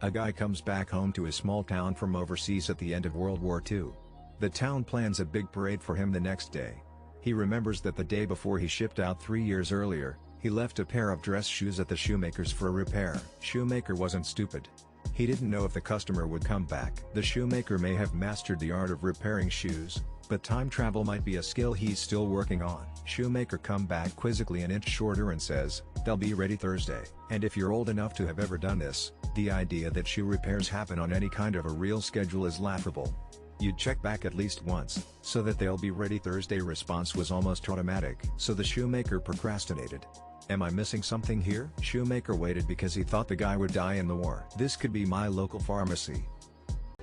A guy comes back home to his small town from overseas at the end of World War II. The town plans a big parade for him the next day. He remembers that the day before he shipped out 3 years earlier, he left a pair of dress shoes at the shoemaker's for repair. Shoemaker wasn't stupid. He didn't know if the customer would come back. The shoemaker may have mastered the art of repairing shoes, but time travel might be a skill he's still working on. Shoemaker come back quizzically an inch shorter and says, "They'll be ready Thursday." And if you're old enough to have ever done this, the idea that shoe repairs happen on any kind of a real schedule is laughable. You'd check back at least once, so that "they'll be ready Thursday" response was almost automatic. So the shoemaker procrastinated. Am I missing something here? Shoemaker waited because he thought the guy would die in the war. This could be my local pharmacy.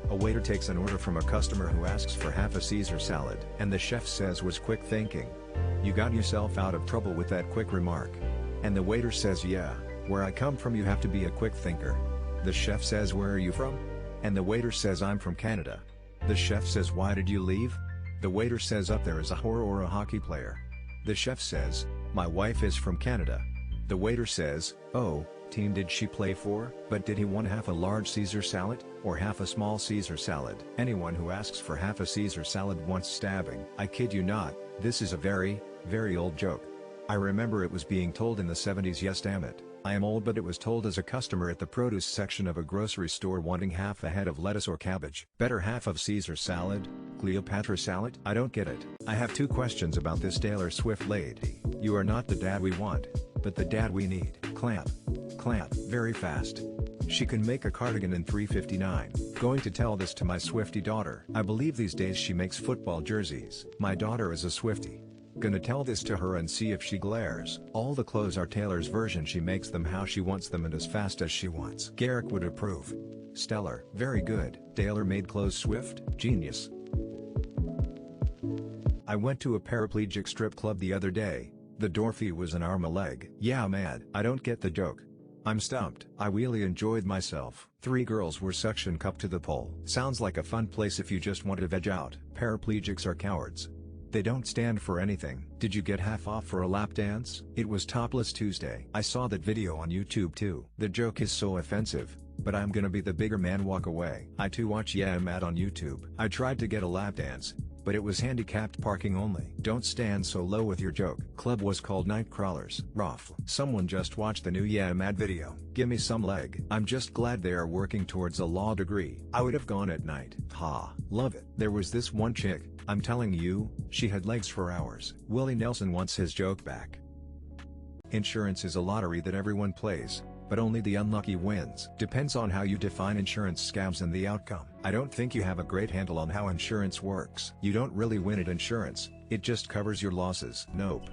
A waiter takes an order from a customer who asks for half a Caesar salad, and the chef says was quick thinking. You got yourself out of trouble with that quick remark. And the waiter says, yeah, where I come from you have to be a quick thinker. The chef says, where are you from? And the waiter says, I'm from Canada. The chef says, why did you leave? The waiter says, up there is a whore or a hockey player. The chef says, my wife is from Canada. The waiter says, oh, team did she play for? But did he want half a large Caesar salad, or half a small Caesar salad? Anyone who asks for half a Caesar salad wants stabbing. I kid you not, this is a very, very old joke. I remember it was being told in the 70s. Yes, damn it, I am old, but it was told as a customer at the produce section of a grocery store wanting half a head of lettuce or cabbage. Better half of Caesar salad, Cleopatra salad? I don't get it. I have 2 questions about this Taylor Swift lady. You are not the dad we want, but the dad we need. Clamp. Clamp. Very fast. She can make a cardigan in 3:59. Going to tell this to my Swiftie daughter. I believe these days she makes football jerseys. My daughter is a Swiftie. Gonna tell this to her and see if she glares. All the clothes are Taylor's version. She makes them how she wants them and as fast as she wants. Garrick would approve. Stellar. Very good. Tailor-made clothes. Swift. Genius. I went to a paraplegic strip club the other day. The door fee was an arm a leg. Yeah, mad. I don't get the joke. I'm stumped. I really enjoyed myself. 3 girls were suction cupped to the pole. Sounds like a fun place if you just want to veg out. Paraplegics are cowards. They don't stand for anything. Did you get half off for a lap dance? It was Topless Tuesday. I saw that video on YouTube too. The joke is so offensive, but I'm gonna be the bigger man, walk away. I too watch Yeah I'm Mad on YouTube. I tried to get a lap dance, but it was handicapped parking only. Don't stand so low with your joke. Club was called Night Crawlers. Rough. Someone just watched the new Yeah I'm Mad video. Gimme some leg. I'm just glad they are working towards a law degree. I would have gone at night. Ha. Love it. There was this one chick, I'm telling you, she had legs for hours. Willie Nelson wants his joke back. Insurance is a lottery that everyone plays, but only the unlucky wins. Depends on how you define insurance scams and the outcome. I don't think you have a great handle on how insurance works. You don't really win at insurance, it just covers your losses. Nope.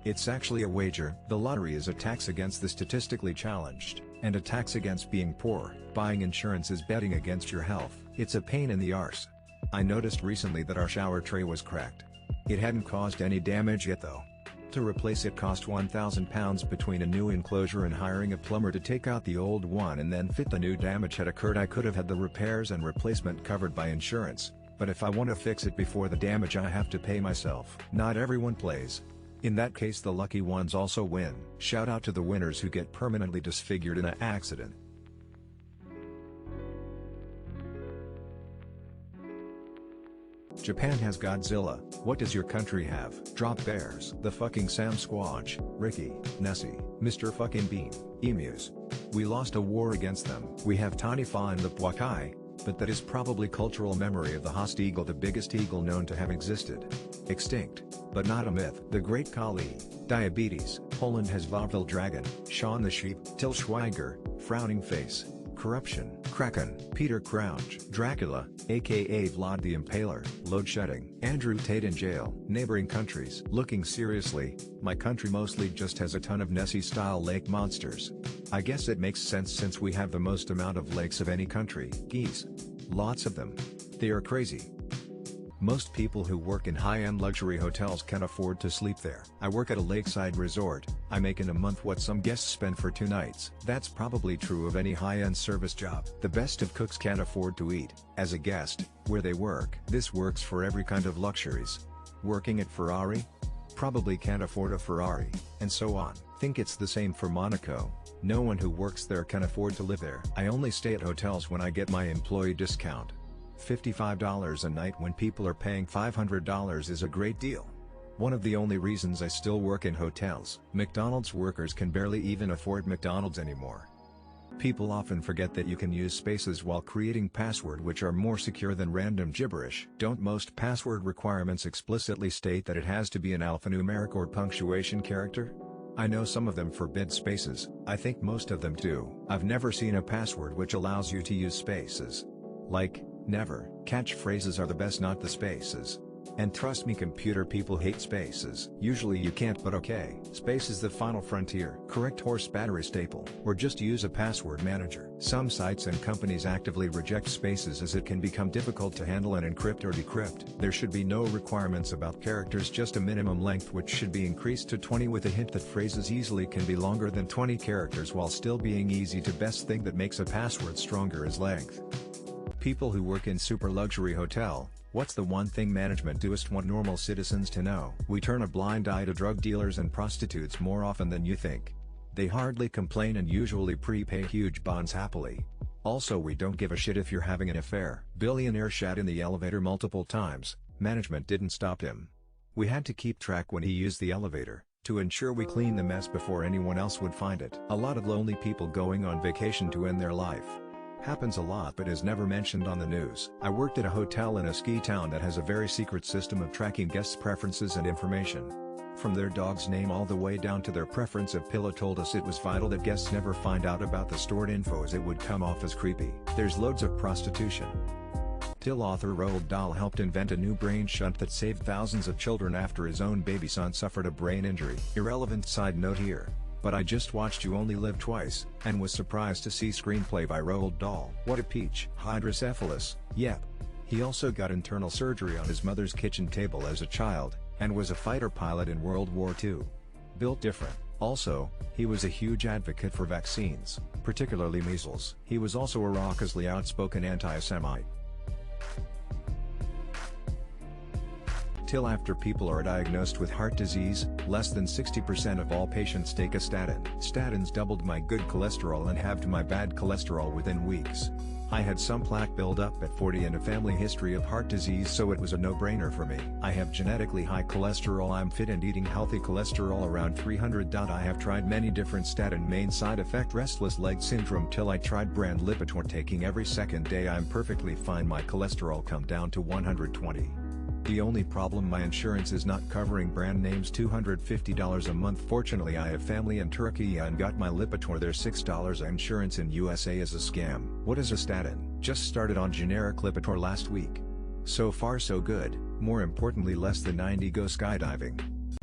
It's actually a wager. The lottery is a tax against the statistically challenged, and a tax against being poor. Buying insurance is betting against your health. It's a pain in the arse. I noticed recently that our shower tray was cracked. It hadn't caused any damage yet though. To replace it cost £1,000 between a new enclosure and hiring a plumber to take out the old one and then fit the new. Damage had occurred. I could have had the repairs and replacement covered by insurance, but if I want to fix it before the damage I have to pay myself. Not everyone plays. In that case the lucky ones also win. Shout out to the winners who get permanently disfigured in an accident. Japan has Godzilla. What does your country have? Drop bears. The fucking Sam Squatch, Ricky, Nessie, Mr. fucking Bean, emus. We lost a war against them. We have tiny fawn the Pwakai, but that is probably cultural memory of the Host eagle, the biggest eagle known to have existed. Extinct, but not a myth. The Great Kali, diabetes. Poland has Vavril dragon, Shaun the sheep, Til Schweiger, frowning face. Corruption, Kraken, Peter Crouch, Dracula, aka Vlad the Impaler, load shedding, Andrew Tate in jail, neighboring countries. Looking seriously, my country mostly just has a ton of Nessie-style lake monsters. I guess it makes sense since we have the most amount of lakes of any country. Geese. Lots of them. They are crazy. Most people who work in high-end luxury hotels can afford to sleep there. I work at a lakeside resort. I make in a month what some guests spend for 2 nights. That's probably true of any high-end service job. The best of cooks can't afford to eat, as a guest, where they work. This works for every kind of luxuries. Working at Ferrari? Probably can't afford a Ferrari, and so on. Think it's the same for Monaco. No one who works there can afford to live there. I only stay at hotels when I get my employee discount. $55 a night when people are paying $500 is a great deal. One of the only reasons I still work in hotels. McDonald's workers can barely even afford McDonald's anymore. People often forget that you can use spaces while creating password which are more secure than random gibberish. Don't most password requirements explicitly state that it has to be an alphanumeric or punctuation character? I know some of them forbid spaces, I think most of them do. I've never seen a password which allows you to use spaces. Like, never. Catchphrases are the best, not the spaces. And trust me, computer people hate spaces. Usually you can't, but okay. Space is the final frontier. Correct horse battery staple. Or just use a password manager. Some sites and companies actively reject spaces as it can become difficult to handle and encrypt or decrypt. There should be no requirements about characters, just a minimum length which should be increased to 20 with a hint that phrases easily can be longer than 20 characters while still being easy to. Best thing that makes a password stronger is length. People who work in super luxury hotel, what's the one thing management doest want normal citizens to know? We turn a blind eye to drug dealers and prostitutes more often than you think. They hardly complain and usually prepay huge bonds happily. Also, we don't give a shit if you're having an affair. Billionaire shat in the elevator multiple times, management didn't stop him. We had to keep track when he used the elevator, to ensure we clean the mess before anyone else would find it. A lot of lonely people going on vacation to end their life. Happens a lot but is never mentioned on the news. I worked at a hotel in a ski town that has a very secret system of tracking guests' preferences and information. From their dog's name all the way down to their preference of pillow told us it was vital that guests never find out about the stored info as it would come off as creepy. There's loads of prostitution. Till author Roald Dahl helped invent a new brain shunt that saved thousands of children after his own baby son suffered a brain injury. Irrelevant side note here. But I just watched You Only Live Twice, and was surprised to see screenplay by Roald Dahl. What a peach. Hydrocephalus, yep. He also got internal surgery on his mother's kitchen table as a child, and was a fighter pilot in World War II. Built different. Also, he was a huge advocate for vaccines, particularly measles. He was also a raucously outspoken anti-Semite. Till after people are diagnosed with heart disease, less than 60% of all patients take a statin. Statins doubled my good cholesterol and halved my bad cholesterol within weeks. I had some plaque buildup at 40 and a family history of heart disease, so it was a no-brainer for me. I have genetically high cholesterol, I'm fit and eating healthy, cholesterol around 300. I have tried many different statin main side effect restless leg syndrome till I tried brand Lipitor taking every second day. I'm perfectly fine, my cholesterol come down to 120. The only problem, my insurance is not covering brand names. $250 a month. Fortunately I have family in Turkey and got my Lipitor there. $6 insurance in USA is a scam. What is a statin? Just started on generic Lipitor last week. So far so good, more importantly less than 90 go skydiving.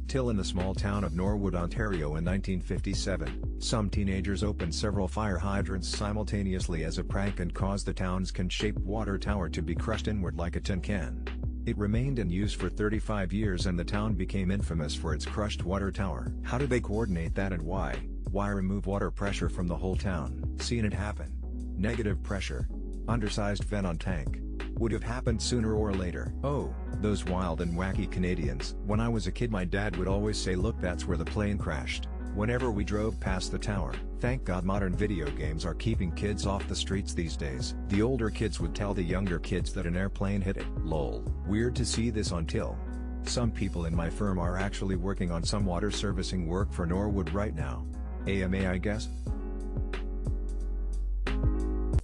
Till in the small town of Norwood, Ontario in 1957, some teenagers opened several fire hydrants simultaneously as a prank and caused the town's can-shaped water tower to be crushed inward like a tin can. It remained in use for 35 years and the town became infamous for its crushed water tower. How did they coordinate that and why? Why remove water pressure from the whole town? Seen it happen. Negative pressure. Undersized vent on tank. Would have happened sooner or later. Oh, those wild and wacky Canadians. When I was a kid my dad would always say, look, that's where the plane crashed, whenever we drove past the tower. Thank God modern video games are keeping kids off the streets these days. The older kids would tell the younger kids that an airplane hit it. Lol. Weird to see this on Till. Some people in my firm are actually working on some water servicing work for Norwood right now. AMA, I guess?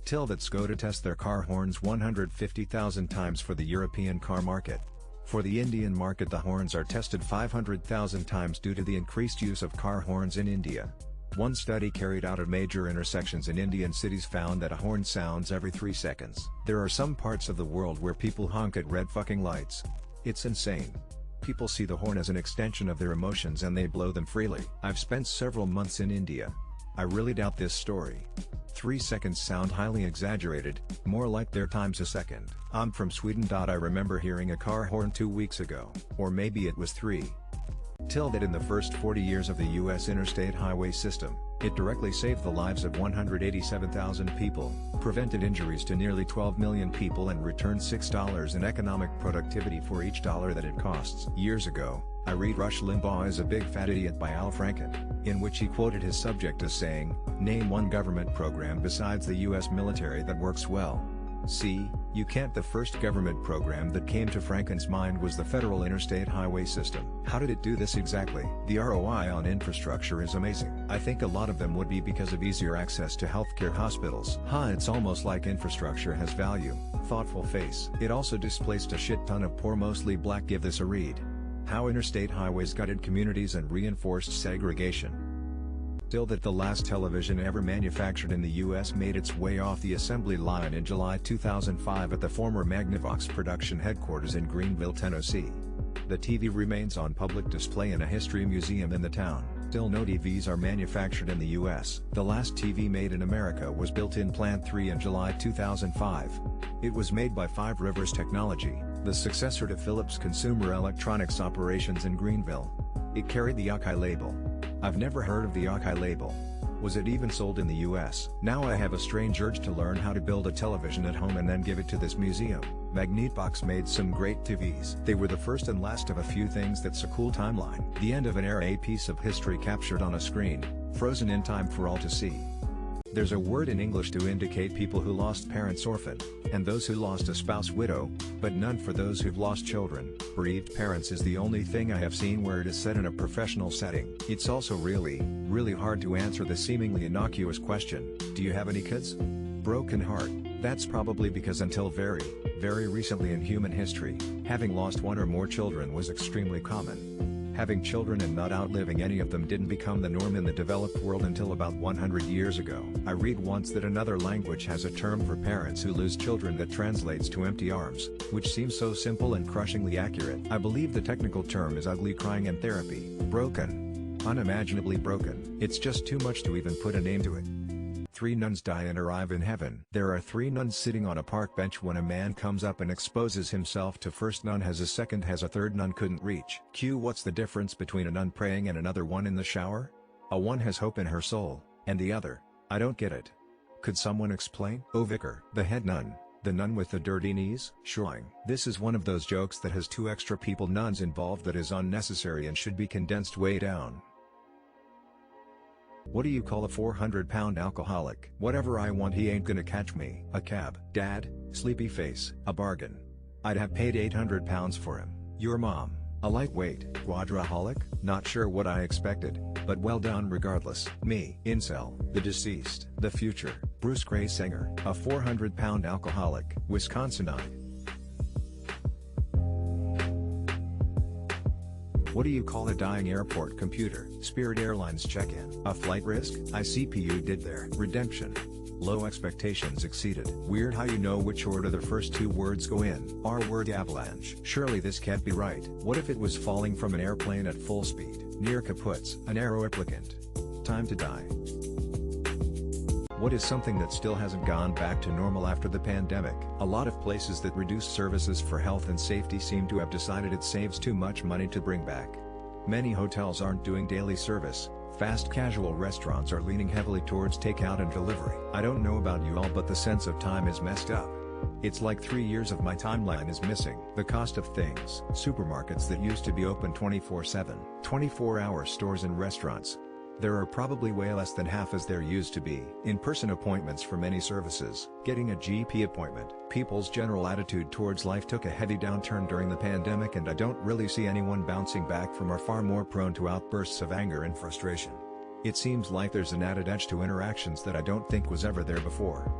Till that's go to test their car horns 150,000 times for the European car market. For the Indian market the horns are tested 500,000 times due to the increased use of car horns in India. One study carried out at major intersections in Indian cities found that a horn sounds every 3 seconds. There are some parts of the world where people honk at red fucking lights. It's insane. People see the horn as an extension of their emotions and they blow them freely. I've spent several months in India. I really doubt this story. 3 seconds sound highly exaggerated, more like their times a second. I'm from Sweden. I remember hearing a car horn 2 weeks ago, or maybe it was 3. Till that in the first 40 years of the U.S. interstate highway system, It directly saved the lives of 187,000 people, prevented injuries to nearly 12 million people and returned $6 in economic productivity for each dollar that it costs. Years ago, I read Rush Limbaugh is a Big Fat Idiot by Al Franken, in which he quoted his subject as saying, "Name one government program besides the US military that works well." See, you can't. The first government program that came to Franken's mind was the Federal Interstate Highway System. How did it do this exactly? The ROI on infrastructure is amazing. I think a lot of them would be because of easier access to healthcare hospitals. It's almost like infrastructure has value. Thoughtful face. It also displaced a shit ton of poor mostly black. Give this a read. How interstate highways gutted communities and reinforced segregation. Still, that the last television ever manufactured in the US made its way off the assembly line in July 2005 at the former Magnavox production headquarters in Greenville, Tennessee. The TV remains on public display in a history museum in the town. Still, no TVs are manufactured in the US. The last TV made in America was built in Plant 3 in July 2005. It was made by Five Rivers Technology, the successor to Philips Consumer Electronics operations in Greenville. It carried the Akai label. I've never heard of the Akai label. Was it even sold in the US? Now I have a strange urge to learn how to build a television at home and then give it to this museum. Magnetbox made some great TVs. They were the first and last of a few things that's a cool timeline. The end of an era, a piece of history captured on a screen, frozen in time for all to see. There's a word in English to indicate people who lost parents orphan, and those who lost a spouse widow, but none for those who've lost children. Bereaved parents is the only thing I have seen where it is set in a professional setting. It's also really hard to answer the seemingly innocuous question, do you have any kids? Broken heart. That's probably because until very recently in human history, having lost one or more children was extremely common. Having children and not outliving any of them didn't become the norm in the developed world until about 100 years ago. I read once that another language has a term for parents who lose children that translates to empty arms, which seems so simple and crushingly accurate. I believe the technical term is ugly crying in therapy. Broken. Unimaginably broken. It's just too much to even put a name to it. 3 nuns die and arrive in heaven. There are 3 nuns sitting on a park bench when a man comes up and exposes himself to first nun has a second has a third nun couldn't reach. Q. What's the difference between a nun praying and another one in the shower? A one has hope in her soul, and the other, I don't get it. Could someone explain? Oh, vicar. The head nun. The nun with the dirty knees? Shrine. This is one of those jokes that has 2 extra people nuns involved that is unnecessary and should be condensed way down. What do you call a 400-pound alcoholic? Whatever I want, he ain't gonna catch me. A cab. Dad, sleepy face. A bargain. I'd have paid £800 for him. Your mom. A lightweight. Quadraholic? Not sure what I expected, but well done regardless. Me. Incel. The deceased. The future. Bruce Gray singer. A 400-pound alcoholic. Wisconsinite. What do you call a dying airport computer? Spirit Airlines check-in. A flight risk? ICPU did their redemption. Low expectations exceeded. Weird how you know which order the first 2 words go in. R-word avalanche. Surely this can't be right. What if it was falling from an airplane at full speed? Near kaputs. An aero applicant. Time to die. What is something that still hasn't gone back to normal after the pandemic? A lot of places that reduce services for health and safety seem to have decided it saves too much money to bring back. Many hotels aren't doing daily service. Fast casual restaurants are leaning heavily towards takeout and delivery. I don't know about you all, but the sense of time is messed up. It's like 3 years of my timeline is missing. The cost of things. Supermarkets that used to be open 24/7. 24-hour stores and restaurants. There are probably way less than half as there used to be. In-person appointments for many services. Getting a GP appointment. People's general attitude towards life took a heavy downturn during the pandemic, and I don't really see anyone bouncing back from are far more prone to outbursts of anger and frustration. It seems like there's an added edge to interactions that I don't think was ever there before.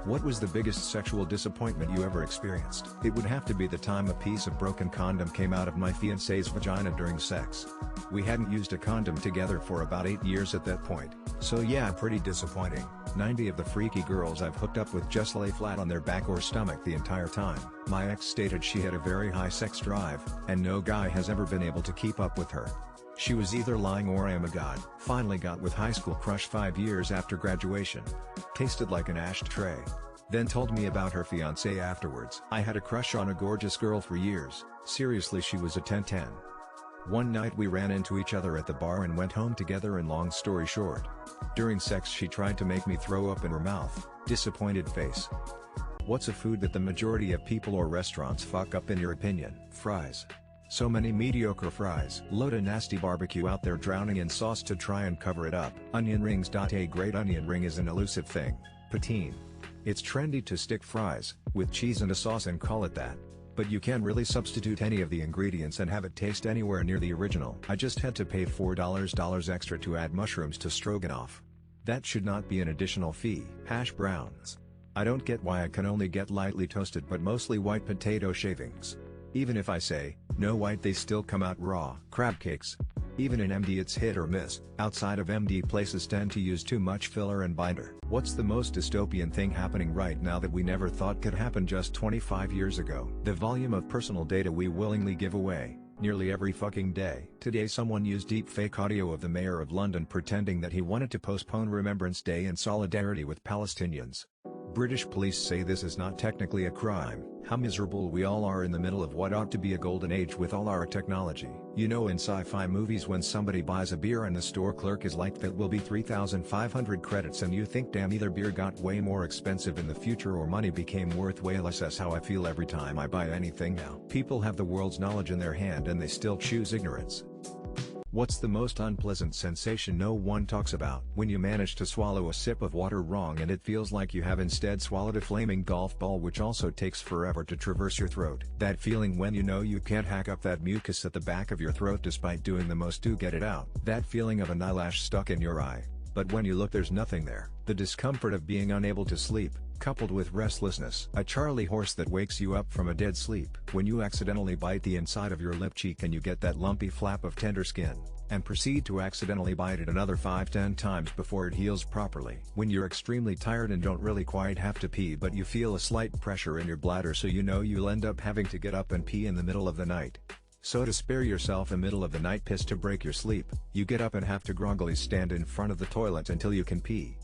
What was the biggest sexual disappointment you ever experienced? It would have to be the time a piece of broken condom came out of my fiancé's vagina during sex. We hadn't used a condom together for about 8 years at that point, so yeah, pretty disappointing. 90 of the freaky girls I've hooked up with just lay flat on their back or stomach the entire time. My ex stated she had a very high sex drive, and no guy has ever been able to keep up with her. She was either lying or I am a god. Finally got with high school crush 5 years after graduation. Tasted like an ashtray. Then told me about her fiancé afterwards. I had a crush on a gorgeous girl for years. Seriously, she was a 10/10. One night we ran into each other at the bar and went home together, and long story short. During sex she tried to make me throw up in her mouth, disappointed face. What's a food that the majority of people or restaurants fuck up in your opinion? Fries. So many mediocre fries. Load a nasty barbecue out there drowning in sauce to try and cover it up. Onion rings. A great onion ring is an elusive thing. Poutine. It's trendy to stick fries with cheese and a sauce and call it that. But you can really substitute any of the ingredients and have it taste anywhere near the original. I just had to pay $4 extra to add mushrooms to stroganoff. That should not be an additional fee. Hash browns. I don't get why I can only get lightly toasted but mostly white potato shavings. Even if I say, no white, they still come out raw. Crab cakes. Even in MD it's hit or miss. Outside of MD places tend to use too much filler and binder. What's the most dystopian thing happening right now that we never thought could happen just 25 years ago? The volume of personal data we willingly give away, nearly every fucking day. Today someone used deepfake audio of the mayor of London pretending that he wanted to postpone Remembrance Day in solidarity with Palestinians. British police say this is not technically a crime. How miserable we all are in the middle of what ought to be a golden age with all our technology. You know, in sci-fi movies when somebody buys a beer and the store clerk is like, that will be 3,500 credits, and you think, damn, either beer got way more expensive in the future or money became worth way less. That's how I feel every time I buy anything now. People have the world's knowledge in their hand and they still choose ignorance. What's the most unpleasant sensation no one talks about? When you manage to swallow a sip of water wrong and it feels like you have instead swallowed a flaming golf ball, which also takes forever to traverse your throat. That feeling when you know you can't hack up that mucus at the back of your throat despite doing the most to get it out. That feeling of an eyelash stuck in your eye, but when you look there's nothing there. The discomfort of being unable to sleep, coupled with restlessness. A Charlie horse that wakes you up from a dead sleep. When you accidentally bite the inside of your lip cheek and you get that lumpy flap of tender skin, and proceed to accidentally bite it another 5-10 times before it heals properly. When you're extremely tired and don't really quite have to pee but you feel a slight pressure in your bladder, so you know you'll end up having to get up and pee in the middle of the night. So to spare yourself a middle of the night piss to break your sleep, you get up and have to groggily stand in front of the toilet until you can pee.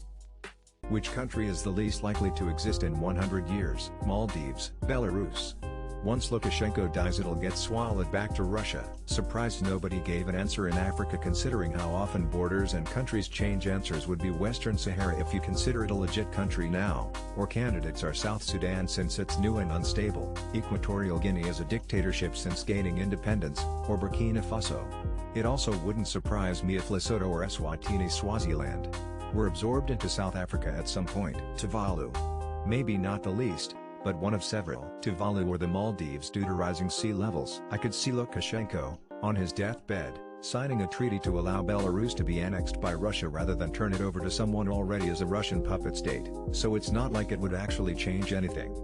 Which country is the least likely to exist in 100 years? Maldives. Belarus. Once Lukashenko dies it'll get swallowed back to Russia. Surprised nobody gave an answer in Africa, considering how often borders and countries change. Answers would be Western Sahara if you consider it a legit country now, or candidates are South Sudan since it's new and unstable. Equatorial Guinea is a dictatorship since gaining independence, or Burkina Faso. It also wouldn't surprise me if Lesotho or Eswatini, Swaziland, were absorbed into South Africa at some point. Tuvalu. Maybe not the least, but one of several. Tuvalu or the Maldives due to rising sea levels. I could see Lukashenko, on his deathbed, signing a treaty to allow Belarus to be annexed by Russia rather than turn it over to someone already as a Russian puppet state. So it's not like it would actually change anything.